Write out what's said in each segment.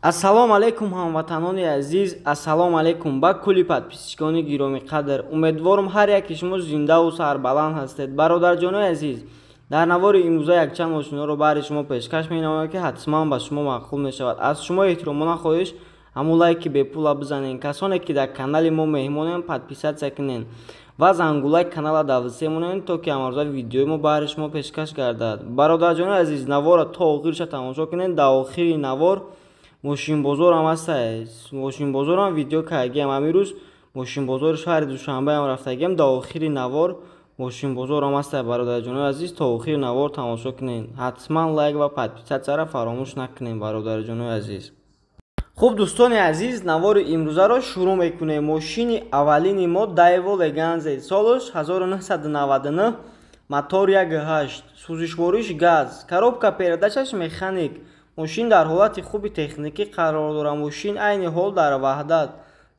ассалому алайкум ҳамватанони азиз, ассалому алайкум ба кулли подписчикони гироми қадр. Умедворум ҳар яке шумо зиндаву сарбаланд ҳастед. Бародарҷонои азиз, дар навори имрӯза якчанд мошинҳоро баҳри шумо пешкаш менамоям ки ҳатман ба шумо маъқул мешавад. Аз шумо эҳтиромона хоҳиш ҳамун лайки бепула бизанед. Касоне ки дар канали мо меҳмонем, подписатсия кунед ва зангулай канала давзия монед, то ки ҳамарӯза видеои мо баҳри шумо пешкаш гардад. Бародарҷонои азиз, навора то охирша тамошо кунед. Дар охири навор мошинбозорам ҳастааст. Мошинбозорам видео кардагиам. Амирӯз мошинбозори шаҳри Душанбеам рафтагиам. Дар охири навор мошинбозорам ҳастааст. Бародарҷонои азиз, то охири навор тамошо кунед. Ҳатман лайк ва подписатсияро фаромӯш накунед, бародарҷонои азиз. Хуб дӯстони азиз, навори имрӯзаро шурӯъ мекунем. Мошини аввалини мо Daewoo Leganze, солаш 1999, мотор 1.8, сӯзишвориш газ, коробка передачаш механик. Мошин дар ҳолати хуби техникӣ қарор дорад. Мошин айни ҳол дар ваҳдат.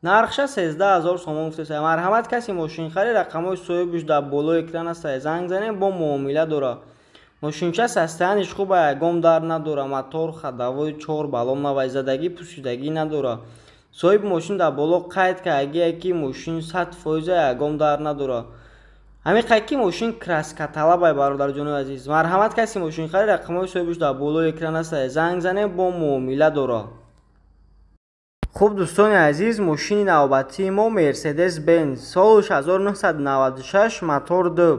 Нархша 13000 сомон гуфташа. Марҳамат, каси мошин харид, рақамҳои соҳибаш дар болои экран ҳастад. Занг занед, бо муомила дорад. Мошинча состояниш хуб, ягон дард надорад. Мотор ходовой 4 баллон навай, задагӣ пӯсидагӣ надорад. соҳиби мошин дар боло қайд кардагие ки мошин 100% ягон дард надорад. ҳамин ки мошин краскаталабай, бародарҷонои азиз. Марҳамат, каси мошин харид, рақамҳои соҳибаш дар болои экран ҳастад. Занг занед, бо муомила дорад. хуб дӯстони азиз, мошини навбатии мо Mercedes Benz, солаш 1996, мотор 2,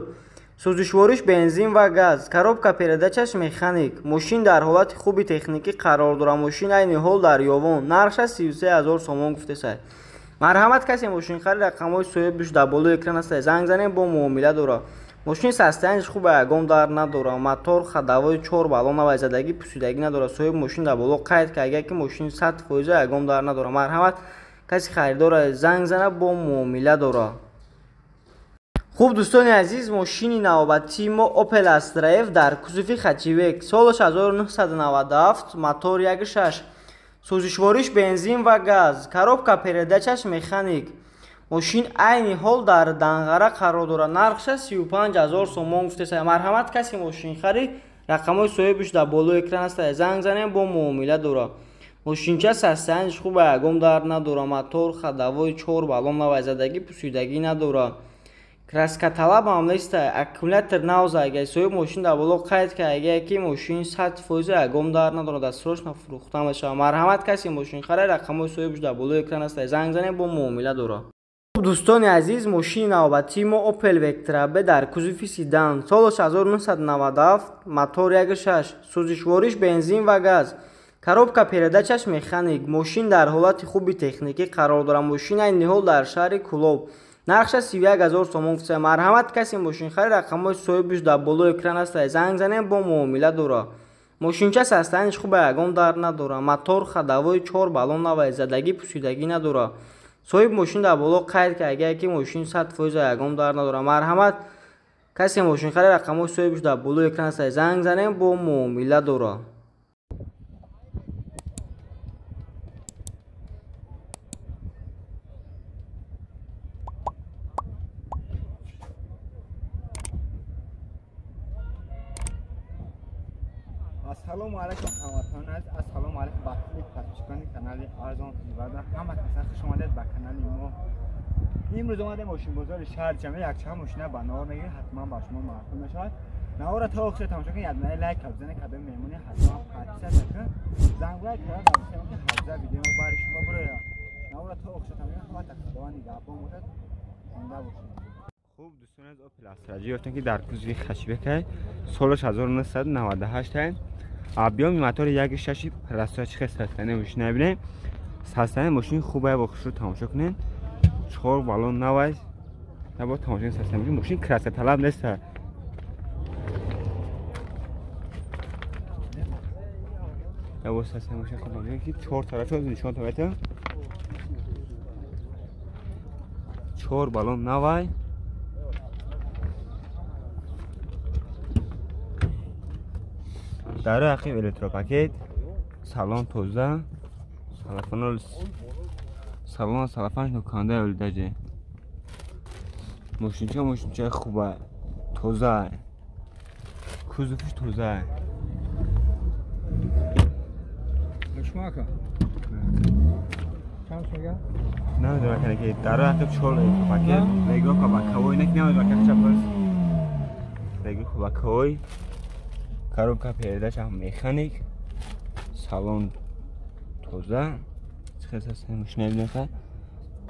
сӯзишвориш бензин ва газ, коробка передачаш механик. Мошин дар ҳолати хуби техникӣ қарор дорад. Мошин айни ҳол дар ёвон. Нархша 33000 сомон гуфташа. марҳамат, каси мошин харид, рақамҳои соҳибаш дар болои экран ҳастад. Занг занед, бо муомила дорад. мошин состояниш хуб, ягон дард надорад. мотор ходовой 4 баллон навай, задагӣ пӯсидагӣ надорад. соҳиби мошин дар боло қайд кардагие ки мошин 100% ягон дард надорад. марҳамат, каси харидор занг занад, бо муомила дорад. хуб дӯстони азиз, мошини навбатии мо Opel Astra F дар кузуфи хачивек, солаш 1997, мотор 1.6, сӯзишвориш бензин ва газ, коробка передачаш механик. мошин айни ҳол дар данғара қарор дорад. нархша 35000 сомон гуфташа. марҳамат, каси мошин харид, рақамҳои соҳибаш дар болои экран ҳастад. занг занед, бо муомила дорад. мошинча состояниш хуб, ягон дард надорад. мотор ходовой 4 баллон навай, задагӣ пӯсидагӣ надорад. краскаталаб ҳам нест. аккумулятор нав загаи. соҳиби мошин дар боло қайд кардагие ки мошин 100% ягон дард надорад. дастрочно фурӯхта мешавад. марҳамат, каси мошин харид, рақамҳои соҳибаш дар болои экран ҳастад. занг занед, бо муомила дорад. дӯстони азиз, мошини навбатии мо Opel Vectra B дар кузуфи седан, солаш 1997, мотор 1.6, сӯзишвориш бензин ва газ, коробка передачаш механик. мошин дар ҳолати хуби техникӣ қарор дорад. мошин айни ҳол дар шаҳри Кӯлоб. нархша 31000 сомон гуфташа. марҳамат, каси мошин харид, рақамҳои соҳибаш дар болои экран ҳастад. занг занед, бо муомила дорад. мошинча состояниш хуб, ягон дард надорад. мотор ходовой 4 баллон навай, задагӣ пӯсидагӣ надорад. соҳиби мошин дар боло қайд кардагие ки мошин 100% ягон дард надорад. марҳамат, каси мошин харид, рақамҳои соҳибаш дар болои экран ҳастад. занг занед, бо муомила дорад. ассалому алайкум ҳамватон аз ассалому алайкум ба кулли подписчикони канали арзон фиварда. ҳама каса хуш омадед ба канали мо. имрӯз омадем мошинбозори шаҳр ҷамъ якчанд мошина ба навор мегирем. ҳатман ба шумо маъқул мешавад. навора то охир тамошо кунед. яднаи лайк бизанед, кадом меҳмонӣ ҳатман подписатсия кунед. зангулай кара давсем ки ҳафза видео баҳри шумо бирояд. навора то охир тамошо кунед. ҳама тақдивани гапон бошад. зинда бошед. хуб дӯстон аз Opel Astra ёфтем ки дар кузуфи хачивека, солаш 1998, объёми мотори 1.6 расчачихе состояние мошин бинем. состояние мошин хубе, бо хушрӯ тамошо кунед. 4 баллон навай, набо тамошо состояние мошин краскаталаб нест. набо состояние мошин хуб мебинед ки 4 тарафа нишон тавайта. 4 баллон навай. дар ақиб электропакет, салон тоза, салон салафанш нуканда ёлидаҷе. мошинча хуба, тоза, кузуфиш тоза. ماکا چند میگه نمیدونم کنه که در راه چهار پاکت نگاه که کوی نک نمیدونم که چه نگاه که کوی کارم که پیاده شم مکانیک سالن توزه چه سیستمش نمیدونم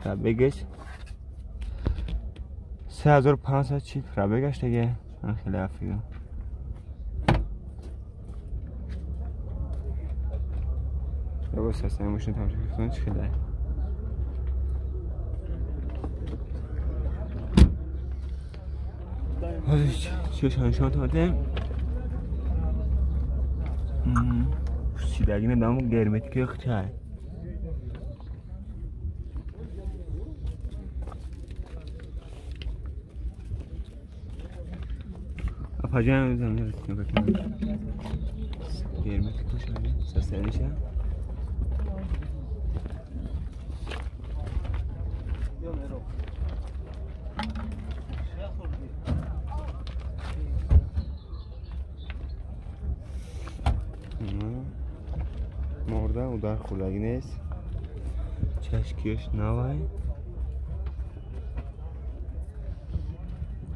که بگیش 3500 چی را بگیش دیگه من خیلی افیدم یا با سیستمش تماشا کنید چه خیلی چه شانشان تادم سیدگی ندام گرمت که خچای اپاجا میذارم نرسیم بکنم گرمت که خچای سسنیشه مرده او در خولگی نیست چشکیش نوای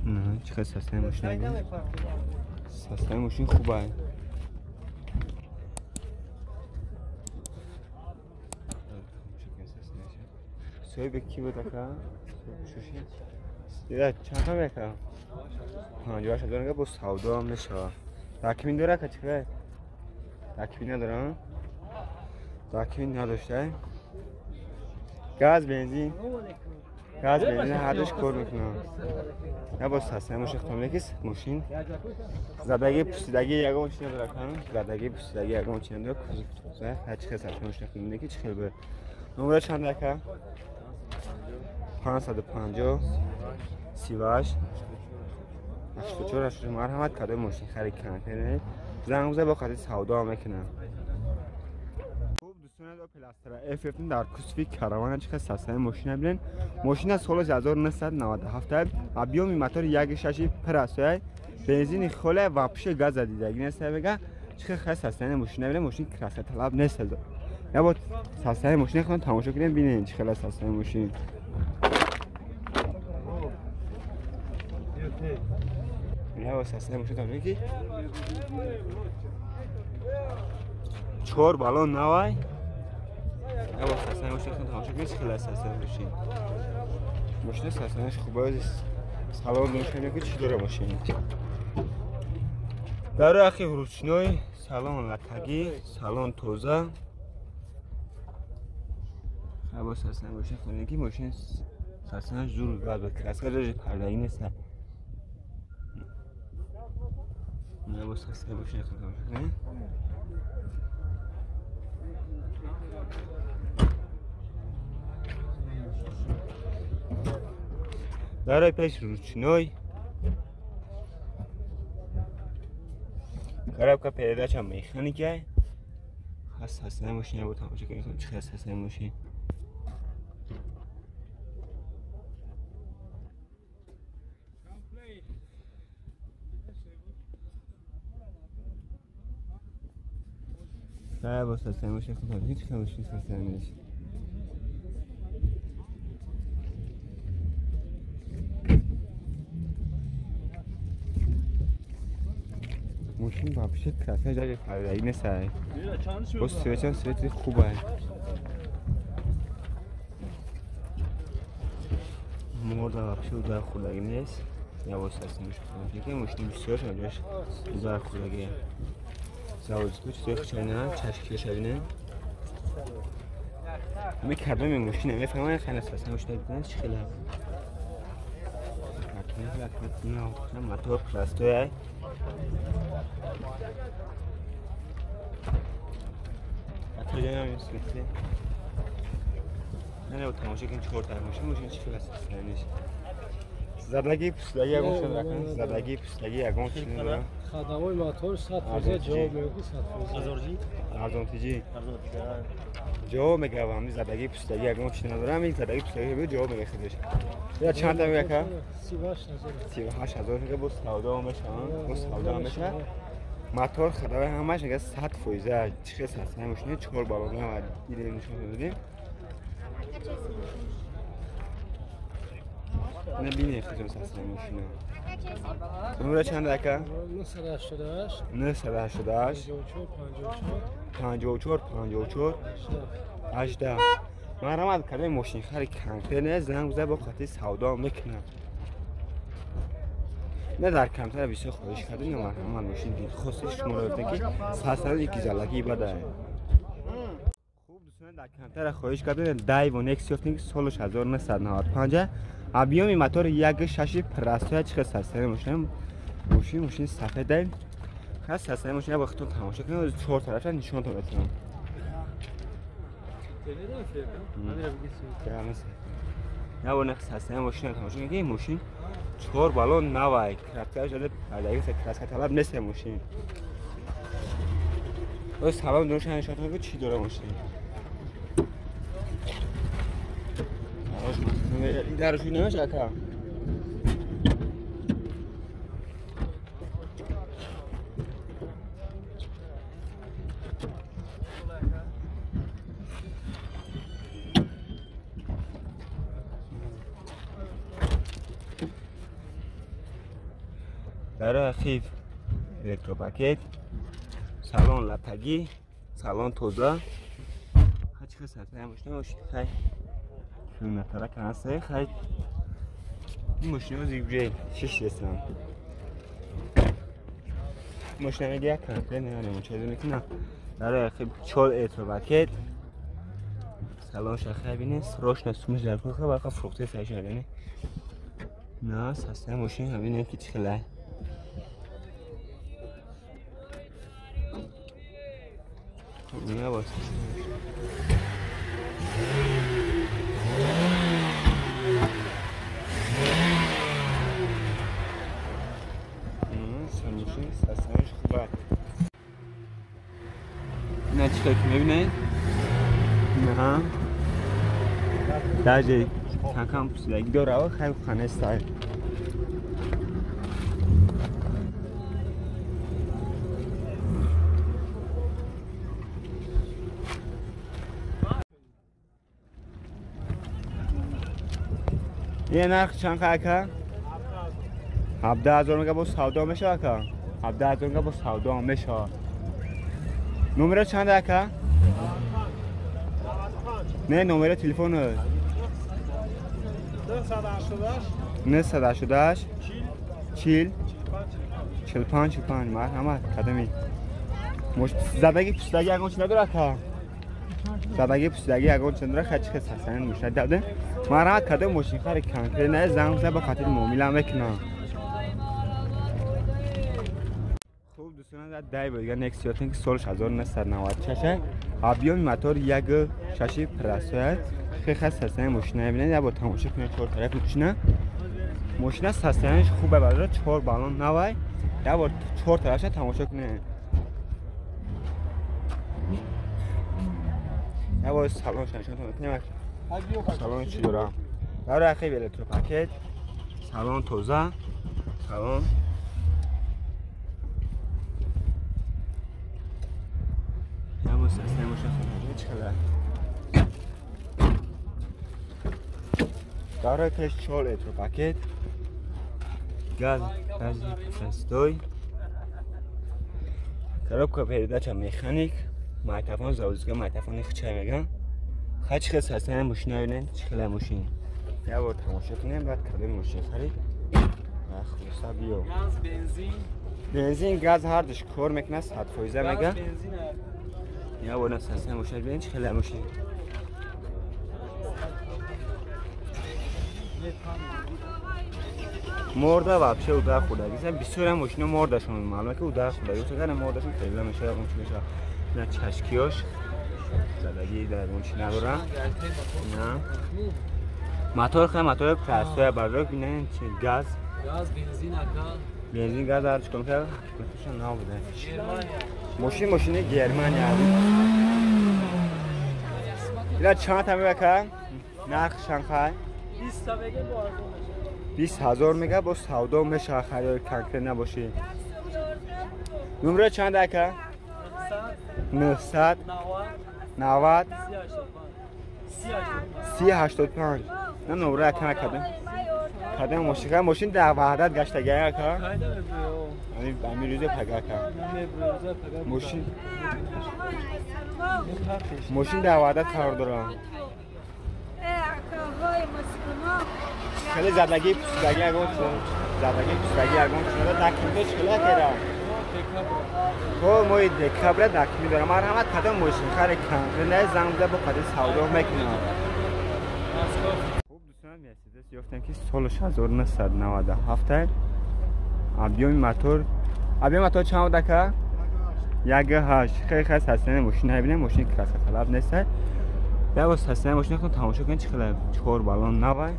نه چقدر سستای ماشین نگه سستای ماشین خوبه سوی به کی بود اکا؟ شوشی؟ دیده چند تا بکا؟ 58,000 نگه با سودا هم نشه تاکمین داره که چقدر؟ تاکمین نداره؟ تاکمین نداشته؟ گاز بنزین هر دوش کار میکنم نه باز هستم ماشین اختام نکیست ماشین زدگی پوسیدگی یکم ماشین نداره کنم زدگی پوسیدگی یکم ماشین نداره هر چی خیلی هستم ماشین اختام نکی چی خیلی به نمره چند دکه 550 38 84 مرحمت کده ماشین خرید کنه زنگ بزنید با خاطر سودا هم میکنم دوستان دو پلاستر اف در کسفی کاروان چه ساسای ماشین بلن ماشین از سال 1997 ابیوم موتور 1.6 پراسای بنزین خوله و پشه گاز دیدگی نیست بگه چه خاص ساسای ماشین بلن ماشین کلاس طلب نیست یا با ساسای ماشین خودتون تماشا کنین ببینین چه خلاص ساسای ماشین یا با ساسای ماشین تماشا کی چهار بالون نوای یا با ساسای ماشین خودتون تماشا کنین چه خلاص ساسای ماشین ماشین ساسایش خوبه سالن نمیشه که چی داره ماشین در اخی روشنوی سالن لکگی سالن توزه با ساسای ماشین خودتون کی ماشین ساسایش زور بعد کلاس کردن پرده‌ای نیست نه با ساسای ماشین خودتون نه داره پیش روشنوی خراب که پیدا چم مکانیکه ساسای ماشین رو تماشا کنید چه ساسای ماشین با ساسای ماشین خودتون هیچ کمشی ساسای نیست ماشین با پیش کلاسه جای پرده‌ای نیست با سویچ خوبه مورد با پیش در خودگی نیست یا با ساسای ماشین که ماشین بسیار جاش در خودگی زاویه تو چه خچینه چشکی شبینه می کردم این ماشین میفهمم خیلی ساسای ماشین دیدن چه خیلی نه موتور پلاستیک اتفاقی نمی‌سوزه نه تماشا کنید چهار تا ماشین چی خلاص نیست زدگی پوستگی یکم شد رکن زدگی پوستگی یکم شد خدمات موتور 100% جواب میگه 100% ارزانتیجی جواب میگه همین زدگی پوستگی یکم چی ندارم این زدگی پوستگی به جواب میگه خودش یا چند تا میگه که 38000 38000 که با سودا میشه با سودا میشه موتور خدای همش اگه 100% چه هست نمیشه 4 بالون و دیگه نشون بدیم نبینه خیلی هست نمیشه نمره چند دکه 988 988 54 54 18 من رمض کردم ماشین خری کمپینه زنگ بزنم با خاطر سودا میکنم نه در کمتر بیشتر خواهش کردیم یا من ماشین دید خواستش شما رو بودن که سرسرد یکی زلگی بده خوب دوستان در کمتر خواهش کردیم دای و نکس یافتیم که سالش 1995 ابیامی موتور یک شاشی پرستوی چه سرسر ماشین سفید خاص سرسر ماشین با خودتون تماشا کنید 4 طرف نشون تو بتونم نه و نقص هستم ماشین تماشا کنید این ماشین 4 بالون نوای کرافته شده پرداخت کلاس طلب نیست ماشین و سلام دونش نشات میگه چی داره ماشین آش درش نمیشه اکا در خیف الکتروپاکت سالن لپگی سالن توزه هیچ کس نمیشه ماشین خیلی شون نتره کنسته خیلی این ماشین رو زیبجه 6 رسیم ماشین رو یک کنسته نمیشه چه دونه که نه در خیلی 4 الکتروپاکت سالن شخصی بینید روشن سومش در کنه خیلی باقی فروخته سایش نگنه نه سسته ماشین همینه که چی خیلی نه باشه سموشین سسنش خوبه نه چی که میبینید نه درجه کم پسیدگی داره و خیلی خانه استایل یه نرخ چند که 17,000 میگه با سودا میشه اکا 17,000 میگه با سودا میشه نمره چند اکا نه نمره تلفن 988 40 45 مرحمت قدمی زدگی پوستگی اگه چند داره اکا زدگی پوستگی اگه چند داره خیلی خیلی سسنن میشه داده مرحمت قدم ماشین خری کنکر نه زنگ زد با خاطر مومیل هم بکنم خوب دوستان در دای بود دیگه نکس یاتین که سالش 1996 ابیام موتور یک شاشی پرستوی خیلی خاص هستن ماشین نمیبینید یا با تماشا کنید 4 طرف ماشین هستنش خوبه برای 4 بالون نوای یا با 4 طرفش تماشا کنید یا با سالن شنشان کنید سالن چی دارم برای خیلی الکتروپاکت سالن توزه سالن یا با سسنه ماشین خیلی چکله برای کش 4 الکتروپاکت گاز پرستوی коробка передача механик майтафон заводская майтафони хичай меган хач хис ҳастан мошин авинен чихела мошин я бор тамошо кунем баъд кадом мошин харид ва хулоса биё бензин газ ҳардуш кор мекунад 100% меган я бор ҳастан мошин бинен чихела мошин مرده вообще удар خودگی است بسیار هم ماشینا مردشون معلومه که uдар خودگی است نه مردشون خیلی میشه اون چی میشه نه چشکیاش زدگی در اون چی ندارن نه موتور خیلی موتور پرستوی بردار ببینن چه گاز بنزین گاز هر چیکار کرد مثلا نبوده ماشین گرمانیا اینا چند تا میگه نرخ شانگهای 20 تا بگه با 20,000 میگه با سودا میشه خرید کنکر نباشه نمره چند اکا؟ 900 90 3085 نه نمره اکا نکدم کدام ماشین ماشین در وحدت گشته گه اکا امی روزه پگه اکا ماشین در وحدت قرار دارم خیلی زدگی پوستگی اگون شده زدگی پوستگی اگون شده دکمیده چکله کرده خب موی دکابره دکمی دارم مرحمت کدام ماشین خیلی کم نه زنگوده با قدر سودا میکنم خوب دوستان میرسید یافتم که سالش 1997 ابیوم موتور چند بوده که؟ 1.8 خیلی خیلی سستنه ماشین نبینه ماشین کلاس طلب نیسته در باز سستنه ماشین خود تماشا کنید چه خیلی 4 بالون نوای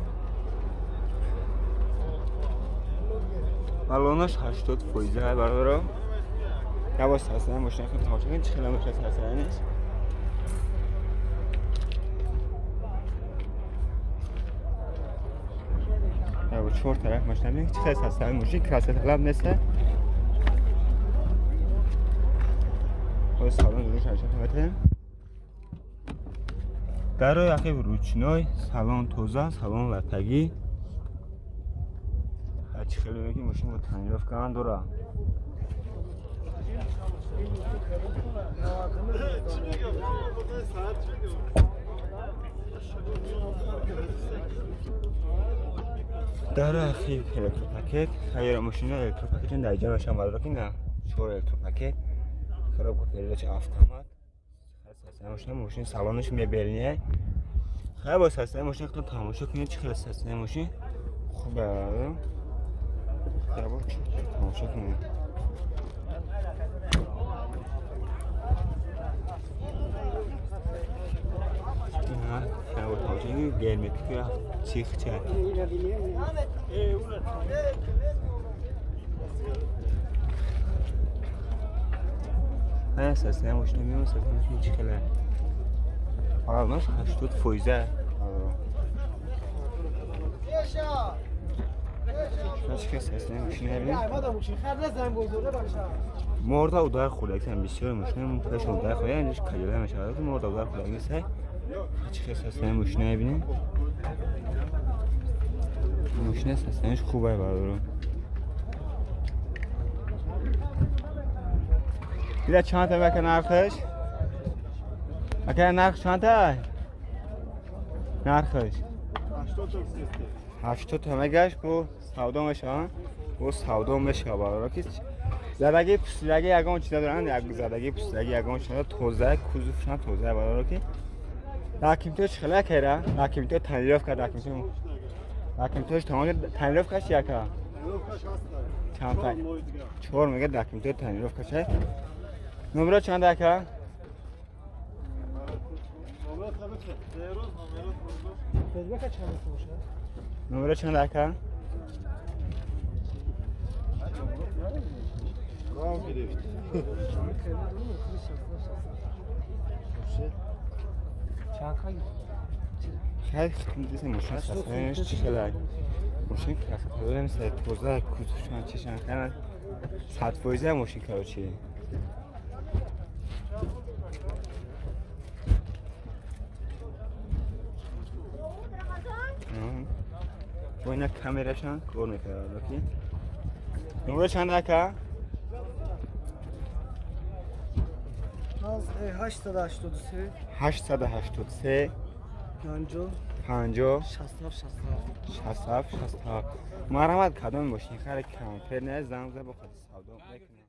بالونش 80 فویزه های برادرم در باز سستنه ماشین خود تماشا کنید چه خیلی ماشین سستنه نیست در باز 4 طرف ماشین نبینید چه خیلی سستنه ماشین کلاس طلب نیسته باز سالن دروش هرچند تومته در روی اخیب روچنای سالن توزه سالن لطگی هرچی خیلی بگی ماشین با تنیرف کنن دوره در روی اخیب الکتروپاکت خیلی ماشین الکتروپاکت در اینجا باشم بردار که نه 4 الکتروپاکت خراب کرده چه автомат سستنه ماشین سالانش میبرینه خیلی با سستنه ماشین خودتون تماشا کنید چه خیلی سستنه ماشین خوبه در با تماشا کنید نه خیلی با تماشا کنید گرمیتی که چیخ چه نه اساسا ماشین میمونه اساسا ماشین چی خیلی آرامش 80 فویزه چه اساسا ماشین نبینیم مورد او در خودک هم بسیار ماشین پیش او در خودک اینش کجوله میشه که مورد او در خودک نیست چه اساسا ماشین نبینیم ماشین اساساش خوبه برادرم دیده چند تا بکن نرخش؟ اگر نرخ چند تا؟ نرخش 80 تا مگش با سودا میشه با سودا میشه برای که زدگی پوستگی یگان چیزا دارن یک زدگی پوستگی یگان چیزا توزه کوزوفشن توزه برای که داکیمتوش خلا کرده داکیمتو تنریف کرد داکیمتوش تمام تنریف کش یکا چند تا 4 میگه داکیمتو تنریف کشه نمره چند اکا؟ نمره چند اکا؟ خیلی خیلی ماشین سفرش چی خیلی ماشین کسافت نمیشه توزه کوزوشان چشن خیلی 100 فویزه ماشین کارو چیه با اینا کامیراشان کار میکنه لکی نمره چند اکا؟ 883 883 50 67 مرحمت کدام ماشین خیلی کم پر نه زنگ زد با خود سودا میکنه